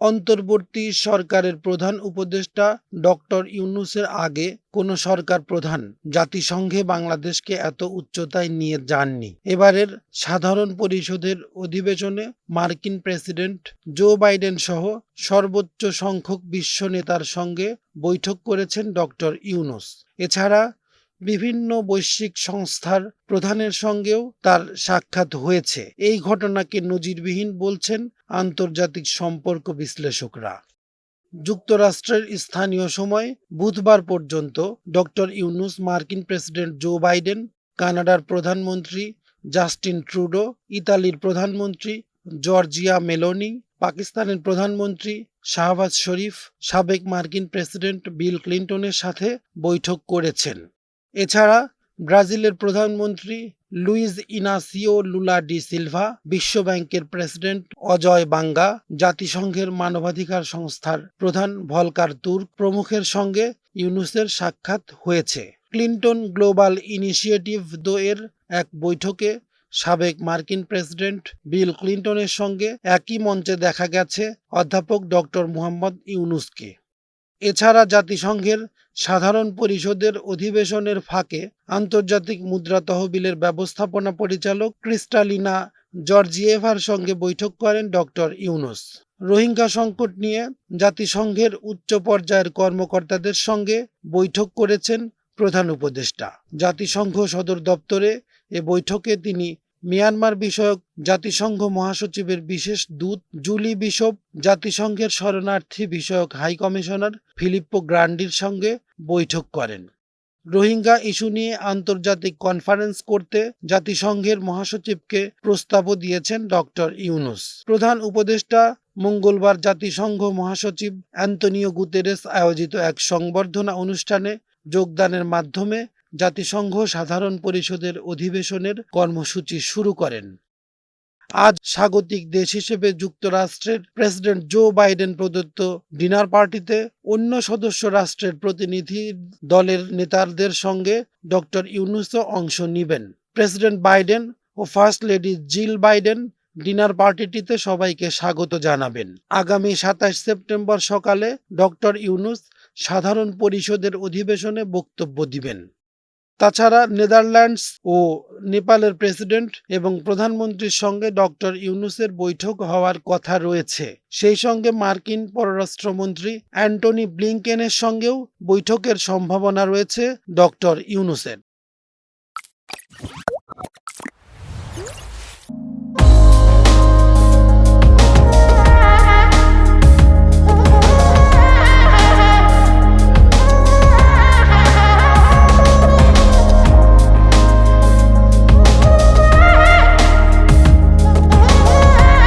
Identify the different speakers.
Speaker 1: অন্তর্বর্তী সরকারের প্রধান উপদেষ্টা ডক্টর ইউনূসের আগে কোনো সরকার প্রধান জাতিসংঘে বাংলাদেশকে এত উচ্চতায় নিয়ে যাননি। এবারের সাধারণ পরিষদের অধিবেশনে মার্কিন প্রেসিডেন্ট জো বাইডেন সহ সর্বোচ্চ সংখ্যক বিশ্ব নেতার সঙ্গে বৈঠক করেছেন ডক্টর ইউনূস। এছাড়া বিভিন্ন বৈশ্বিক সংস্থার প্রধানের সঙ্গেও তার সাক্ষাৎ হয়েছে। এই ঘটনাকে নজিরবিহীন বলছেন আন্তর্জাতিক সম্পর্ক বিশ্লেষকরা। যুক্তরাষ্ট্রের স্থানীয় সময় বুধবার পর্যন্ত ডক্টর ইউনূস মার্কিন প্রেসিডেন্ট জো বাইডেন, কানাডার প্রধানমন্ত্রী জাস্টিন ট্রুডো, ইতালির প্রধানমন্ত্রী জর্জিয়া মেলোনি, পাকিস্তানের প্রধানমন্ত্রী শাহবাজ শরীফ, সাবেক মার্কিন প্রেসিডেন্ট বিল ক্লিন্টনের সাথে বৈঠক করেছেন। এছাড়া ব্রাজিলের প্রধানমন্ত্রী Luiz Inacio Lula da Silva, বিশ্বব্যাংকের প্রেসিডেন্ট অজয় বাঙ্গা, জাতিসংঘের মানবাধিকার সংস্থার প্রধান ভলকার তুর্ক প্রমুখের সঙ্গে ইউনূসের সাক্ষাৎ হয়েছে। ক্লিন্টন গ্লোবাল ইনিশিয়েটিভ এর এক বৈঠকে সাবেক মার্কিন প্রেসিডেন্ট বিল ক্লিন্টনের সঙ্গে একই মঞ্চে দেখা গেছে অধ্যাপক ডক্টর মোহাম্মদ ইউনূসকে। এছাড়া জাতিসংঘের সাধারণ পরিষদের অধিবেশনের ফাঁকে আন্তর্জাতিক মুদ্রা তহবিলের ব্যবস্থাপনা পরিচালক ক্রিস্টালিনা জর্জিয়েভার সঙ্গে বৈঠক করেন ডক্টর ইউনূস। রোহিঙ্গা সংকট নিয়ে জাতিসংঘের উচ্চ পর্যায়ের কর্মকর্তাদের সঙ্গে বৈঠক করেছেন প্রধান উপদেষ্টা। জাতিসংঘ সদর দপ্তরে এ বৈঠকে তিনি মিয়ানমার বিষয়ক জাতিসংঘ মহাসচিবের বিশেষ দূত জুলি বিশপ, জাতিসংঘের শরণার্থী বিষয়ক হাই কমিশনার ফিলিপ্পো গ্রান্ডির সঙ্গে বৈঠক করেন। রোহিঙ্গা ইস্যু নিয়ে আন্তর্জাতিক কনফারেন্স করতে জাতিসংঘের মহাসচিবকে প্রস্তাবও দিয়েছেন ডক্টর ইউনূস। প্রধান উপদেষ্টা মঙ্গলবার জাতিসংঘ মহাসচিব অ্যান্তোনিও গুতেরেস আয়োজিত এক সংবর্ধনা অনুষ্ঠানে যোগদানের মাধ্যমে জাতিসংঘ সাধারণ পরিষদের অধিবেশনের কর্মসূচি শুরু করেন। আজ স্বাগতিক দেশ হিসেবে যুক্তরাষ্ট্রের প্রেসিডেন্ট জো বাইডেন প্রদত্ত ডিনার পার্টিতে অন্য সদস্য রাষ্ট্রের প্রতিনিধি দলের নেতাদের সঙ্গে ডক্টর ইউনূসও অংশ নেবেন। প্রেসিডেন্ট বাইডেন ও first lady Jill Biden dinner পার্টিটিতে সবাইকে স্বাগত জানাবেন। আগামী ২৭ সেপ্টেম্বর সকালে ডক্টর ইউনূস সাধারণ পরিষদের অধিবেশনে বক্তব্য দিবেন। তাছাড়া নেদারল্যান্ডস ও নেপালের প্রেসিডেন্ট এবং প্রধানমন্ত্রীর সঙ্গে ডক্টর ইউনূসের বৈঠক হওয়ার কথা রয়েছে। সেই সঙ্গে মার্কিন পররাষ্ট্রমন্ত্রী অ্যান্টনি ব্লিংকেনের সঙ্গেও বৈঠকের সম্ভাবনা রয়েছে ডক্টর ইউনূসের।